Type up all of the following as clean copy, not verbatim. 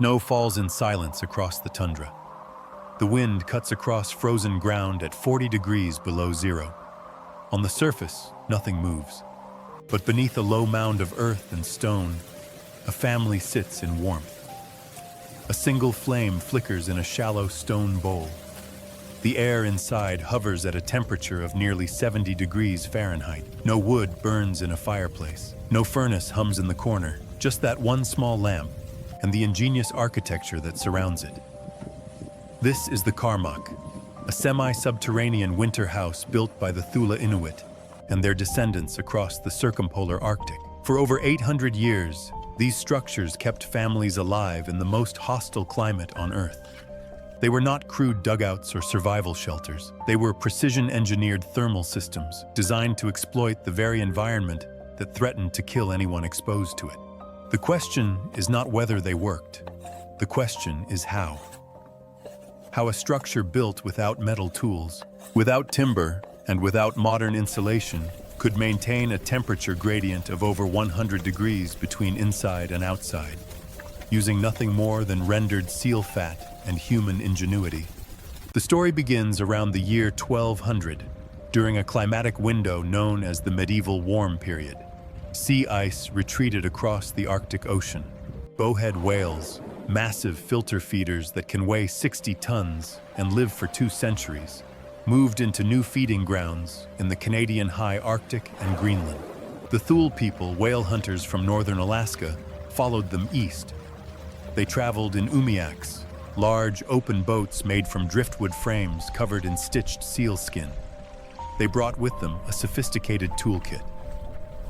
Snow falls in silence across the tundra. The wind cuts across frozen ground at 40 degrees below zero. On the surface, nothing moves. But beneath a low mound of earth and stone, a family sits in warmth. A single flame flickers in a shallow stone bowl. The air inside hovers at a temperature of nearly 70 degrees Fahrenheit. No wood burns in a fireplace. No furnace hums in the corner. Just that one small lamp and the ingenious architecture that surrounds it. This is the Qarmaq, a semi-subterranean winter house built by the Thule Inuit and their descendants across the circumpolar Arctic. For over 800 years, these structures kept families alive in the most hostile climate on Earth. They were not crude dugouts or survival shelters. They were precision-engineered thermal systems designed to exploit the very environment that threatened to kill anyone exposed to it. The question is not whether they worked. The question is how. How a structure built without metal tools, without timber, and without modern insulation could maintain a temperature gradient of over 100 degrees between inside and outside, using nothing more than rendered seal fat and human ingenuity. The story begins around the year 1200, during a climatic window known as the medieval warm period. Sea ice retreated across the Arctic Ocean. Bowhead whales, massive filter feeders that can weigh 60 tons and live for 2 centuries, moved into new feeding grounds in the Canadian high Arctic and Greenland. The Thule people, whale hunters from northern Alaska, followed them east. They traveled in umiaks, large open boats made from driftwood frames covered in stitched seal skin. They brought with them a sophisticated toolkit,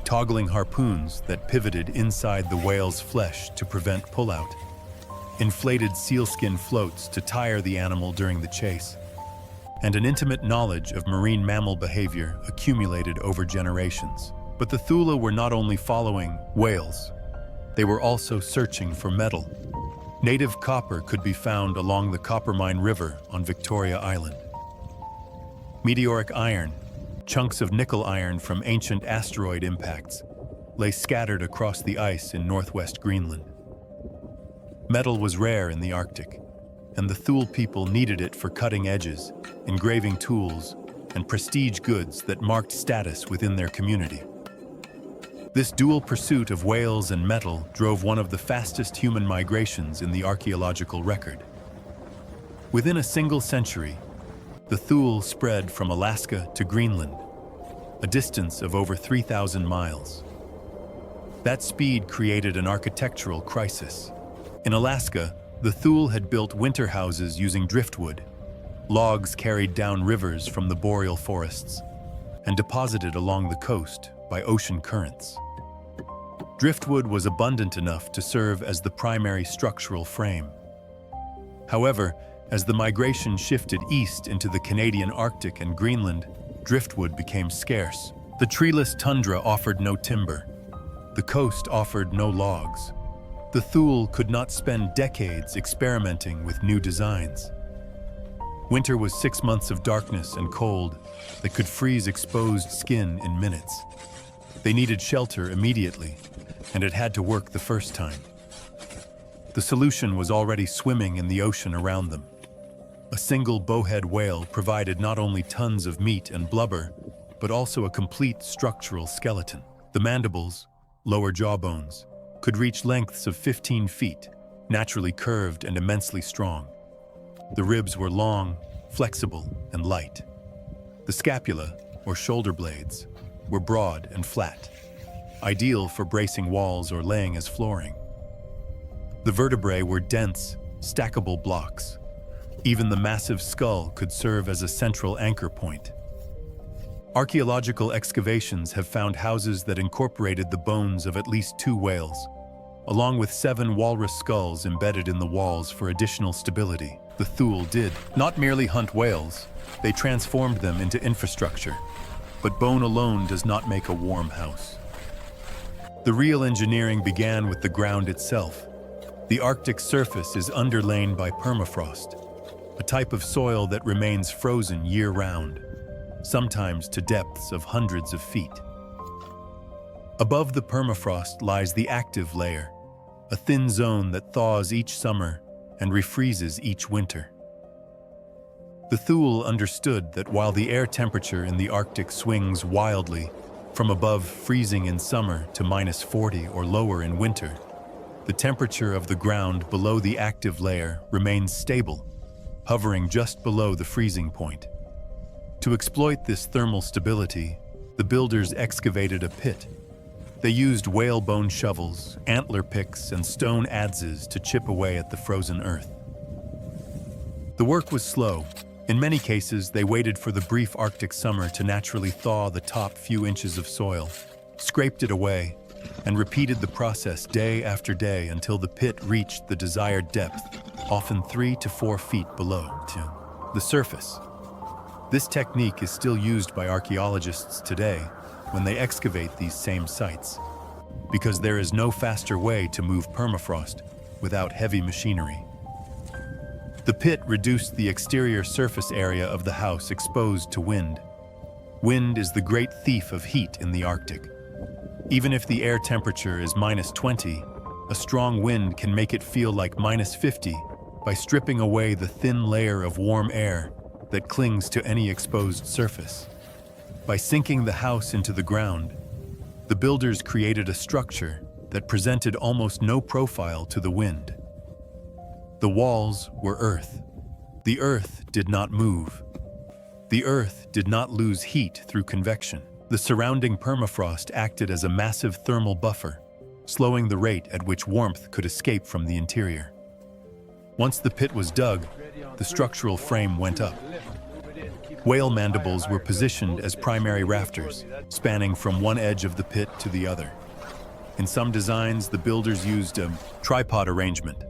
toggling harpoons that pivoted inside the whale's flesh to prevent pullout, inflated sealskin floats to tire the animal during the chase, and an intimate knowledge of marine mammal behavior accumulated over generations. But the Thule were not only following whales, they were also searching for metal. Native copper could be found along the Coppermine River on Victoria Island. Meteoric iron, chunks of nickel iron from ancient asteroid impacts, lay scattered across the ice in northwest Greenland. Metal was rare in the Arctic, and the Thule people needed it for cutting edges, engraving tools, and prestige goods that marked status within their community. This dual pursuit of whales and metal drove one of the fastest human migrations in the archaeological record. Within a single century, the Thule spread from Alaska to Greenland, a distance of over 3,000 miles. That speed created an architectural crisis. In Alaska, the Thule had built winter houses using driftwood, logs carried down rivers from the boreal forests, and deposited along the coast by ocean currents. Driftwood was abundant enough to serve as the primary structural frame. However, as the migration shifted east into the Canadian Arctic and Greenland, driftwood became scarce. The treeless tundra offered no timber. The coast offered no logs. The Thule could not spend decades experimenting with new designs. Winter was 6 months of darkness and cold that could freeze exposed skin in minutes. They needed shelter immediately, and it had to work the first time. The solution was already swimming in the ocean around them. A single bowhead whale provided not only tons of meat and blubber, but also a complete structural skeleton. The mandibles, lower jawbones, could reach lengths of 15 feet, naturally curved and immensely strong. The ribs were long, flexible, and light. The scapula, or shoulder blades, were broad and flat, ideal for bracing walls or laying as flooring. The vertebrae were dense, stackable blocks. Even the massive skull could serve as a central anchor point. Archaeological excavations have found houses that incorporated the bones of at least 2 whales, along with 7 walrus skulls embedded in the walls for additional stability. The Thule did not merely hunt whales, they transformed them into infrastructure. But bone alone does not make a warm house. The real engineering began with the ground itself. The Arctic surface is underlain by permafrost, a type of soil that remains frozen year-round, sometimes to depths of hundreds of feet. Above the permafrost lies the active layer, a thin zone that thaws each summer and refreezes each winter. The Thule understood that while the air temperature in the Arctic swings wildly, from above freezing in summer to -40 or lower in winter, the temperature of the ground below the active layer remains stable, hovering just below the freezing point. To exploit this thermal stability, the builders excavated a pit. They used whalebone shovels, antler picks, and stone adzes to chip away at the frozen earth. The work was slow. In many cases, they waited for the brief Arctic summer to naturally thaw the top few inches of soil, scraped it away, and repeated the process day after day until the pit reached the desired depth, often 3 to 4 feet below the surface. This technique is still used by archaeologists today when they excavate these same sites, because there is no faster way to move permafrost without heavy machinery. The pit reduced the exterior surface area of the house exposed to wind. Wind is the great thief of heat in the Arctic. Even if the air temperature is -20, a strong wind can make it feel like -50 by stripping away the thin layer of warm air that clings to any exposed surface. By sinking the house into the ground, the builders created a structure that presented almost no profile to the wind. The walls were earth. The earth did not move. The earth did not lose heat through convection. The surrounding permafrost acted as a massive thermal buffer, slowing the rate at which warmth could escape from the interior. Once the pit was dug, the structural frame went up. Whale mandibles were positioned as primary rafters, spanning from one edge of the pit to the other. In some designs, the builders used a tripod arrangement,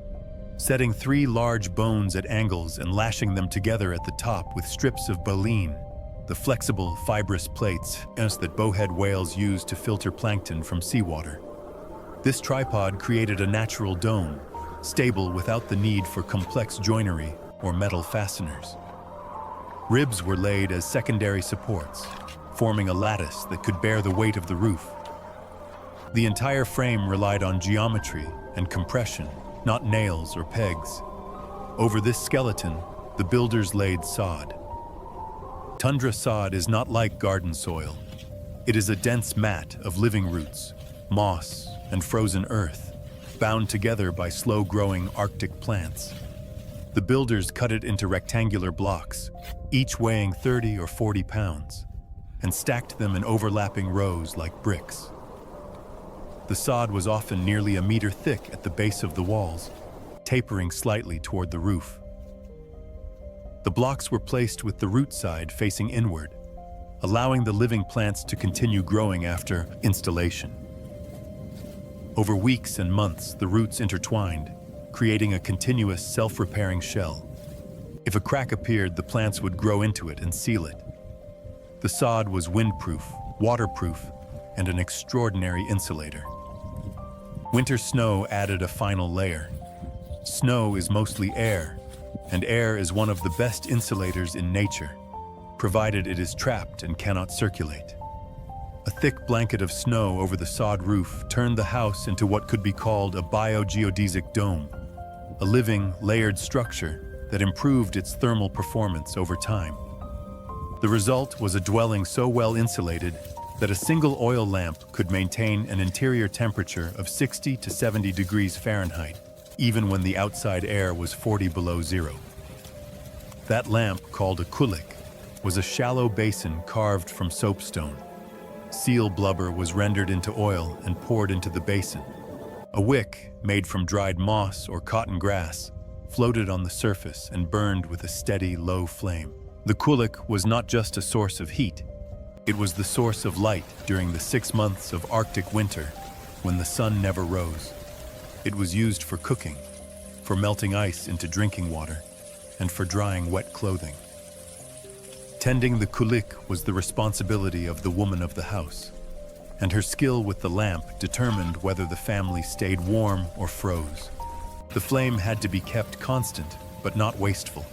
setting 3 large bones at angles and lashing them together at the top with strips of baleen, the flexible, fibrous plates that bowhead whales use to filter plankton from seawater. This tripod created a natural dome, stable without the need for complex joinery or metal fasteners. Ribs were laid as secondary supports, forming a lattice that could bear the weight of the roof. The entire frame relied on geometry and compression, not nails or pegs. Over this skeleton, the builders laid sod. Tundra sod is not like garden soil. It is a dense mat of living roots, moss, and frozen earth, bound together by slow-growing Arctic plants. The builders cut it into rectangular blocks, each weighing 30 or 40 pounds, and stacked them in overlapping rows like bricks. The sod was often nearly a meter thick at the base of the walls, tapering slightly toward the roof. The blocks were placed with the root side facing inward, allowing the living plants to continue growing after installation. Over weeks and months, the roots intertwined, creating a continuous self-repairing shell. If a crack appeared, the plants would grow into it and seal it. The sod was windproof, waterproof, and an extraordinary insulator. Winter snow added a final layer. Snow is mostly air, and air is one of the best insulators in nature, provided it is trapped and cannot circulate. A thick blanket of snow over the sod roof turned the house into what could be called a biogeodesic dome, a living, layered structure that improved its thermal performance over time. The result was a dwelling so well insulated that a single oil lamp could maintain an interior temperature of 60 to 70 degrees Fahrenheit, even when the outside air was 40 below zero. That lamp, called a kulik, was a shallow basin carved from soapstone. Seal blubber was rendered into oil and poured into the basin. A wick, made from dried moss or cotton grass, floated on the surface and burned with a steady, low flame. The kulik was not just a source of heat. It was the source of light during the 6 months of Arctic winter, when the sun never rose. It was used for cooking, for melting ice into drinking water, and for drying wet clothing. Tending the kulik was the responsibility of the woman of the house, and her skill with the lamp determined whether the family stayed warm or froze. The flame had to be kept constant, but not wasteful.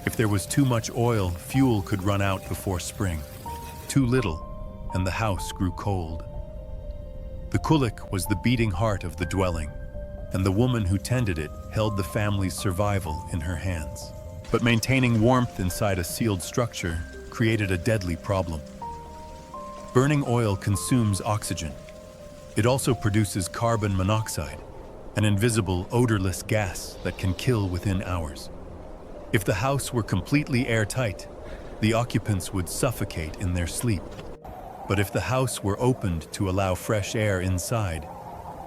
If there was too much oil, fuel could run out before spring. Too little, and the house grew cold. The kulik was the beating heart of the dwelling. and the woman who tended it held the family's survival in her hands. But maintaining warmth inside a sealed structure created a deadly problem. Burning oil consumes oxygen. It also produces carbon monoxide, an invisible, odorless gas that can kill within hours. If the house were completely airtight, the occupants would suffocate in their sleep. But if the house were opened to allow fresh air inside,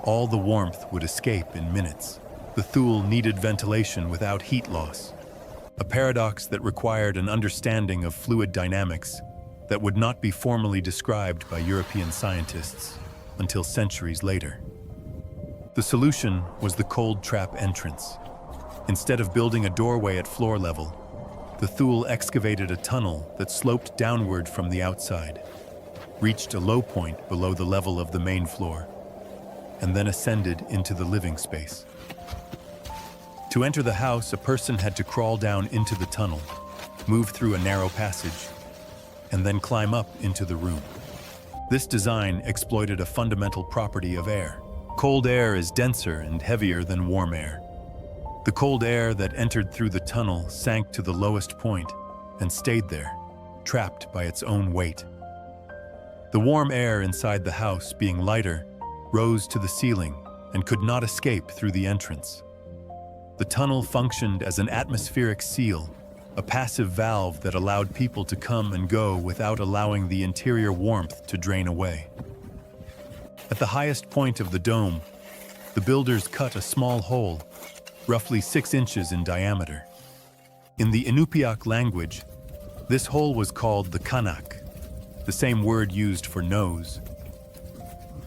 all the warmth would escape in minutes. The Thule needed ventilation without heat loss, a paradox that required an understanding of fluid dynamics that would not be formally described by European scientists until centuries later. The solution was the cold trap entrance. Instead of building a doorway at floor level, the Thule excavated a tunnel that sloped downward from the outside, reached a low point below the level of the main floor, and then ascended into the living space. To enter the house, a person had to crawl down into the tunnel, move through a narrow passage, and then climb up into the room. This design exploited a fundamental property of air. Cold air is denser and heavier than warm air. The cold air that entered through the tunnel sank to the lowest point and stayed there, trapped by its own weight. The warm air inside the house, being lighter, rose to the ceiling and could not escape through the entrance. The tunnel functioned as an atmospheric seal, a passive valve that allowed people to come and go without allowing the interior warmth to drain away. At the highest point of the dome, the builders cut a small hole, roughly 6 inches in diameter. In the Inupiaq language, this hole was called the Qarmaq, the same word used for nose.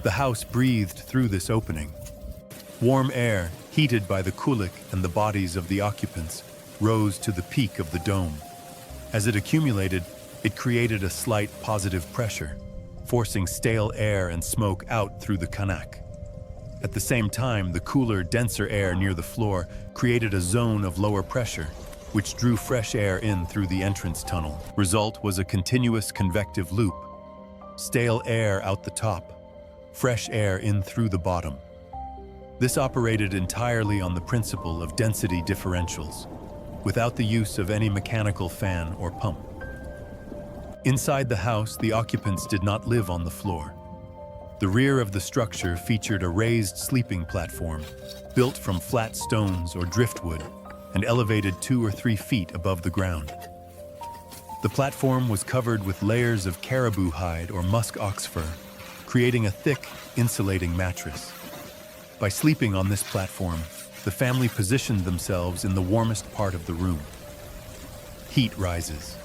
The house breathed through this opening. Warm air, heated by the kulik and the bodies of the occupants, rose to the peak of the dome. As it accumulated, it created a slight positive pressure, forcing stale air and smoke out through the Qarmaq. At the same time, the cooler, denser air near the floor created a zone of lower pressure, which drew fresh air in through the entrance tunnel. Result was a continuous convective loop. Stale air out the top, fresh air in through the bottom. This operated entirely on the principle of density differentials, without the use of any mechanical fan or pump. Inside the house, the occupants did not live on the floor. The rear of the structure featured a raised sleeping platform, built from flat stones or driftwood, and elevated 2 or 3 feet above the ground. The platform was covered with layers of caribou hide or musk ox fur, creating a thick, insulating mattress. By sleeping on this platform, the family positioned themselves in the warmest part of the room. Heat rises.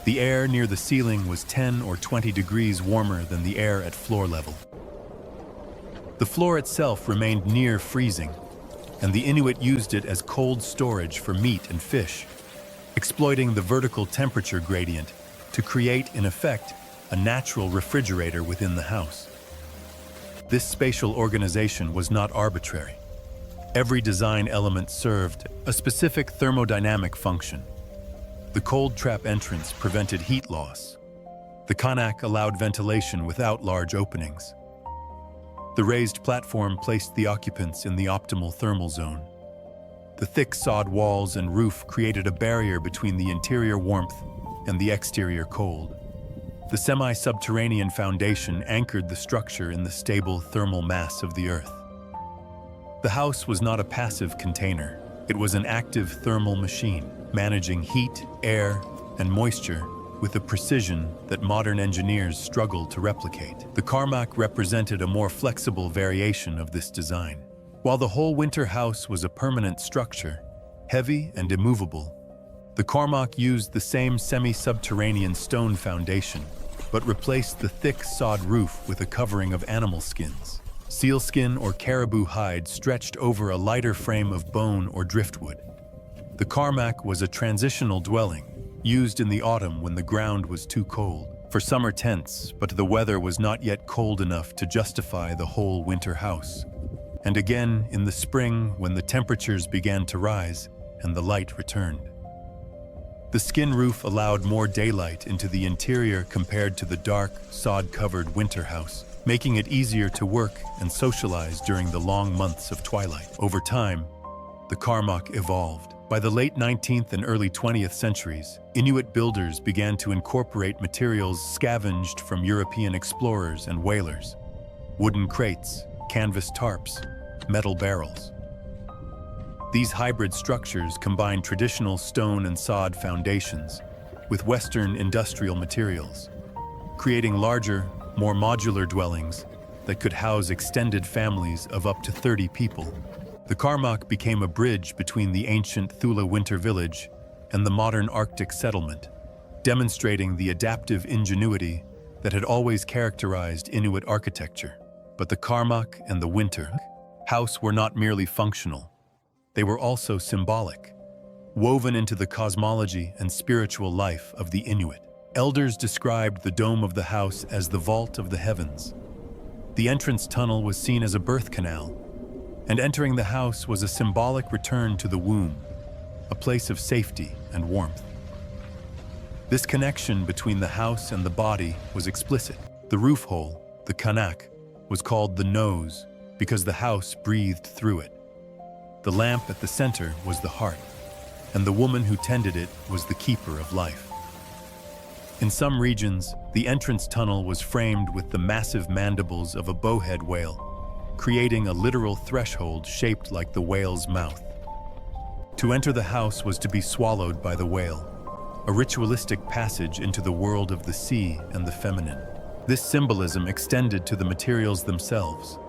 The air near the ceiling was 10 or 20 degrees warmer than the air at floor level. The floor itself remained near freezing, and the Inuit used it as cold storage for meat and fish, exploiting the vertical temperature gradient to create, in effect, a natural refrigerator within the house. This spatial organization was not arbitrary. Every design element served a specific thermodynamic function. The cold trap entrance prevented heat loss. The Qarmaq allowed ventilation without large openings. The raised platform placed the occupants in the optimal thermal zone. The thick sod walls and roof created a barrier between the interior warmth and the exterior cold. The semi-subterranean foundation anchored the structure in the stable thermal mass of the earth. The house was not a passive container. It was an active thermal machine, managing heat, air, and moisture with a precision that modern engineers struggle to replicate. The Qarmaq represented a more flexible variation of this design. While the whole winter house was a permanent structure, heavy and immovable, the Qarmaq used the same semi-subterranean stone foundation, but replaced the thick sod roof with a covering of animal skins. Sealskin or caribou hide stretched over a lighter frame of bone or driftwood. The Qarmaq was a transitional dwelling, used in the autumn when the ground was too cold, for summer tents, but the weather was not yet cold enough to justify the whole winter house. And again in the spring when the temperatures began to rise and the light returned. The skin roof allowed more daylight into the interior compared to the dark, sod-covered winter house, making it easier to work and socialize during the long months of twilight. Over time, the Qarmaq evolved. By the late 19th and early 20th centuries, Inuit builders began to incorporate materials scavenged from European explorers and whalers: wooden crates, canvas tarps, metal barrels. These hybrid structures combine traditional stone and sod foundations with Western industrial materials, creating larger, more modular dwellings that could house extended families of up to 30 people. The Qarmaq became a bridge between the ancient Thule winter village and the modern Arctic settlement, demonstrating the adaptive ingenuity that had always characterized Inuit architecture. But the Qarmaq and the winter house were not merely functional. They were also symbolic, woven into the cosmology and spiritual life of the Inuit. Elders described the dome of the house as the vault of the heavens. The entrance tunnel was seen as a birth canal, and entering the house was a symbolic return to the womb, a place of safety and warmth. This connection between the house and the body was explicit. The roof hole, the Qarmaq, was called the nose because the house breathed through it. The lamp at the center was the heart, and the woman who tended it was the keeper of life. In some regions, the entrance tunnel was framed with the massive mandibles of a bowhead whale, creating a literal threshold shaped like the whale's mouth. To enter the house was to be swallowed by the whale, a ritualistic passage into the world of the sea and the feminine. This symbolism extended to the materials themselves.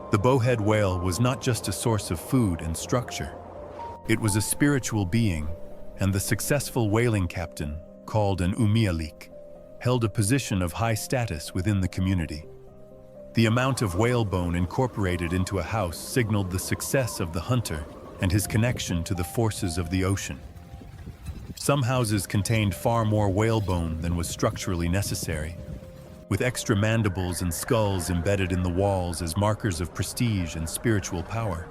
The bowhead whale was not just a source of food and structure. It was a spiritual being, and the successful whaling captain, called an umialik, held a position of high status within the community. The amount of whalebone incorporated into a house signaled the success of the hunter and his connection to the forces of the ocean. Some houses contained far more whalebone than was structurally necessary, with extra mandibles and skulls embedded in the walls as markers of prestige and spiritual power.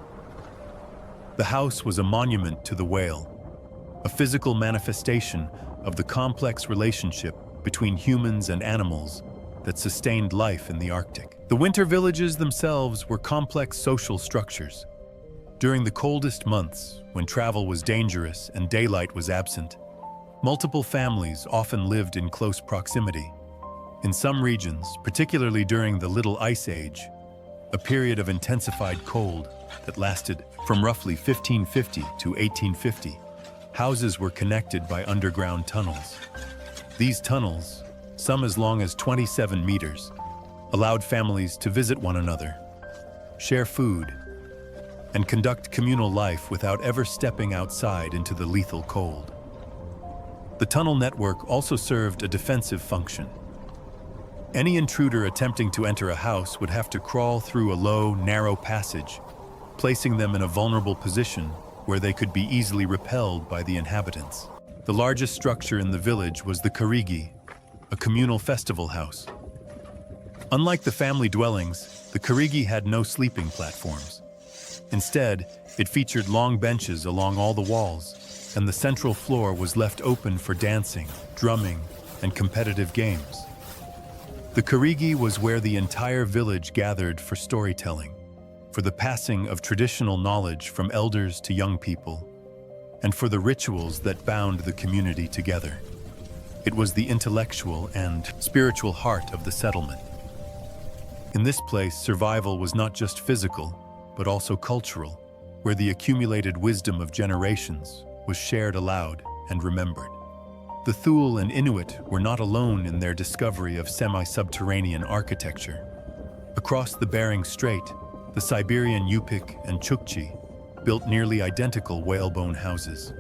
The house was a monument to the whale, a physical manifestation of the complex relationship between humans and animals that sustained life in the Arctic. The winter villages themselves were complex social structures. During the coldest months, when travel was dangerous and daylight was absent, multiple families often lived in close proximity. In some regions, particularly during the Little Ice Age, a period of intensified cold that lasted from roughly 1550 to 1850, houses were connected by underground tunnels. These tunnels, some as long as 27 meters, allowed families to visit one another, share food, and conduct communal life without ever stepping outside into the lethal cold. The tunnel network also served a defensive function. Any intruder attempting to enter a house would have to crawl through a low, narrow passage, placing them in a vulnerable position where they could be easily repelled by the inhabitants. The largest structure in the village was the Qarmaq, a communal festival house. Unlike the family dwellings, the Qarmaq had no sleeping platforms. Instead, it featured long benches along all the walls, and the central floor was left open for dancing, drumming, and competitive games. The Qarmaq was where the entire village gathered for storytelling, for the passing of traditional knowledge from elders to young people, and for the rituals that bound the community together. It was the intellectual and spiritual heart of the settlement. In this place, survival was not just physical, but also cultural, where the accumulated wisdom of generations was shared aloud and remembered. The Thule and Inuit were not alone in their discovery of semi-subterranean architecture. Across the Bering Strait, the Siberian Yupik and Chukchi built nearly identical whalebone houses.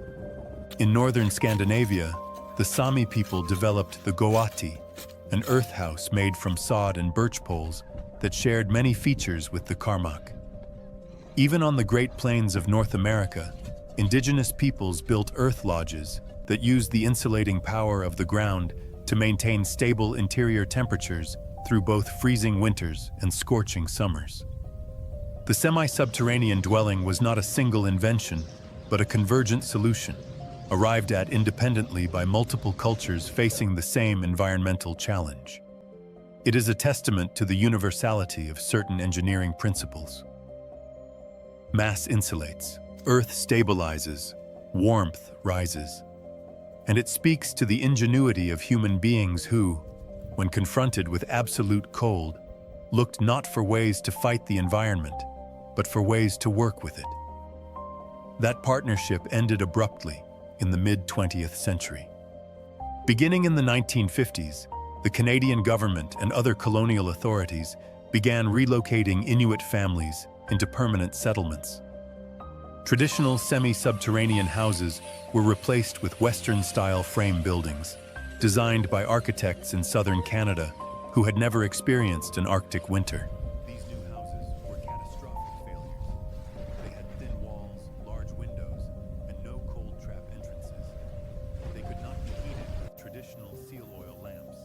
In northern Scandinavia, the Sami people developed the Goati, an earth house made from sod and birch poles that shared many features with the Qarmaq. Even on the Great Plains of North America, indigenous peoples built earth lodges that used the insulating power of the ground to maintain stable interior temperatures through both freezing winters and scorching summers. The semi-subterranean dwelling was not a single invention, but a convergent solution, arrived at independently by multiple cultures facing the same environmental challenge. It is a testament to the universality of certain engineering principles. Mass insulates, earth stabilizes, warmth rises. And it speaks to the ingenuity of human beings who, when confronted with absolute cold, looked not for ways to fight the environment, but for ways to work with it. That partnership ended abruptly in the mid-20th century. Beginning in the 1950s, the Canadian government and other colonial authorities began relocating Inuit families into permanent settlements. Traditional semi-subterranean houses were replaced with Western-style frame buildings, designed by architects in southern Canada who had never experienced an Arctic winter. These new houses were catastrophic failures. They had thin walls, large windows, and no cold trap entrances. They could not be heated with traditional seal oil lamps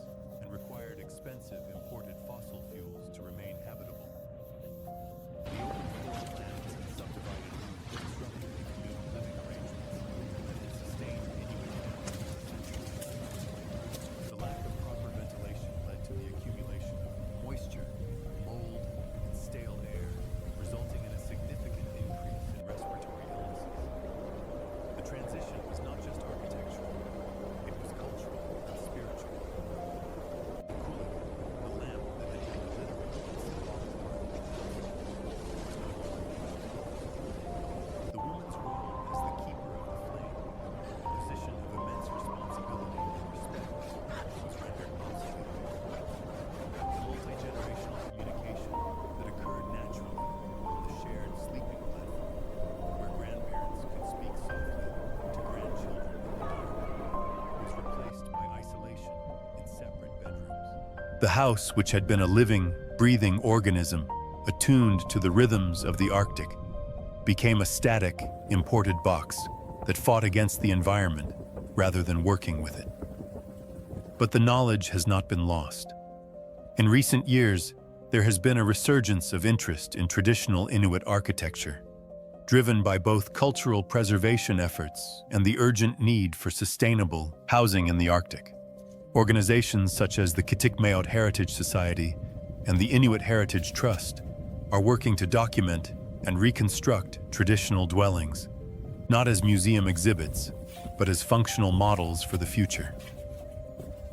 and required expensive imported fossil fuels to remain habitable. The open floor plans and subdivided rooms disrupted new living arrangements that had sustained Inuit families for centuries. The lack of proper ventilation led to the accumulation of moisture, mold, and stale air, resulting in a significant increase in respiratory illnesses. The transition was not just architectural, it was cultural and spiritual. The kulik, the lamp that had been literally symbolic of Arctic was no longer needed. The woman's role as the keeper of the flame, a position of immense responsibility and respect, was rendered obsolete. The multi-generational communication that occurred naturally on the shared sleeping platform, where grandparents could speak softly to grandchildren in the dark, was replaced by isolation in separate bedrooms. The house, which had been a living, breathing organism, attuned to the rhythms of the Arctic, became a static, imported box that fought against the environment rather than working with it. But the knowledge has not been lost. In recent years, there has been a resurgence of interest in traditional Inuit architecture, driven by both cultural preservation efforts and the urgent need for sustainable housing in the Arctic. Organizations such as the Kitikmeot Heritage Society and the Inuit Heritage Trust are working to document and reconstruct traditional dwellings, not as museum exhibits, but as functional models for the future.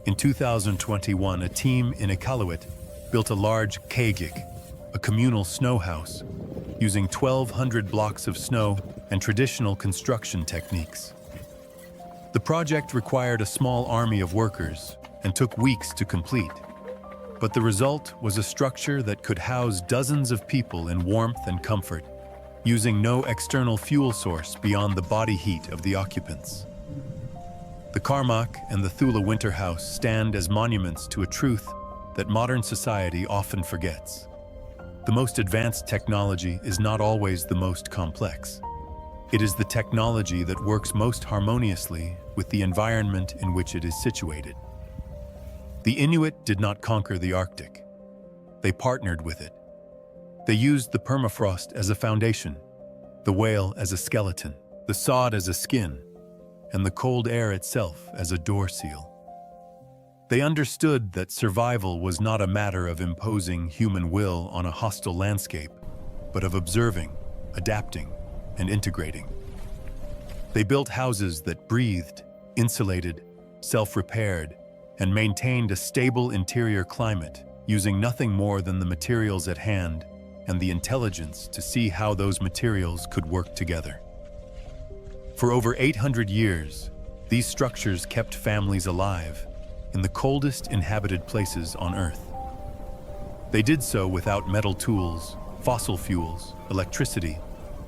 In 2021, a team in Iqaluit built a large kagik, a communal snow house, using 1,200 blocks of snow and traditional construction techniques. The project required a small army of workers and took weeks to complete. But the result was a structure that could house dozens of people in warmth and comfort, using no external fuel source beyond the body heat of the occupants. The Qarmaq and the Thule Winter House stand as monuments to a truth that modern society often forgets. The most advanced technology is not always the most complex. It is the technology that works most harmoniously with the environment in which it is situated. The Inuit did not conquer the Arctic. They partnered with it. They used the permafrost as a foundation, the whale as a skeleton, the sod as a skin, and the cold air itself as a door seal. They understood that survival was not a matter of imposing human will on a hostile landscape, but of observing, adapting, and integrating. They built houses that breathed, insulated, self-repaired, and maintained a stable interior climate, using nothing more than the materials at hand and the intelligence to see how those materials could work together. For over 800 years, these structures kept families alive in the coldest inhabited places on Earth. They did so without metal tools, fossil fuels, electricity,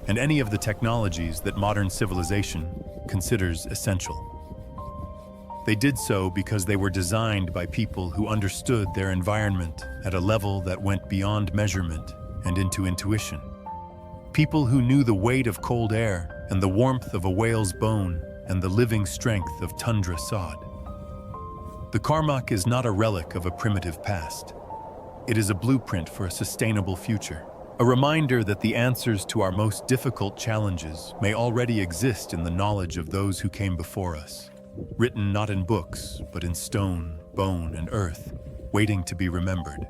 and any of the technologies that modern civilization considers essential. They did so because they were designed by people who understood their environment at a level that went beyond measurement and into intuition. People who knew the weight of cold air and the warmth of a whale's bone and the living strength of tundra sod. The Qarmaq is not a relic of a primitive past. It is a blueprint for a sustainable future, a reminder that the answers to our most difficult challenges may already exist in the knowledge of those who came before us, written not in books, but in stone, bone, and earth, waiting to be remembered.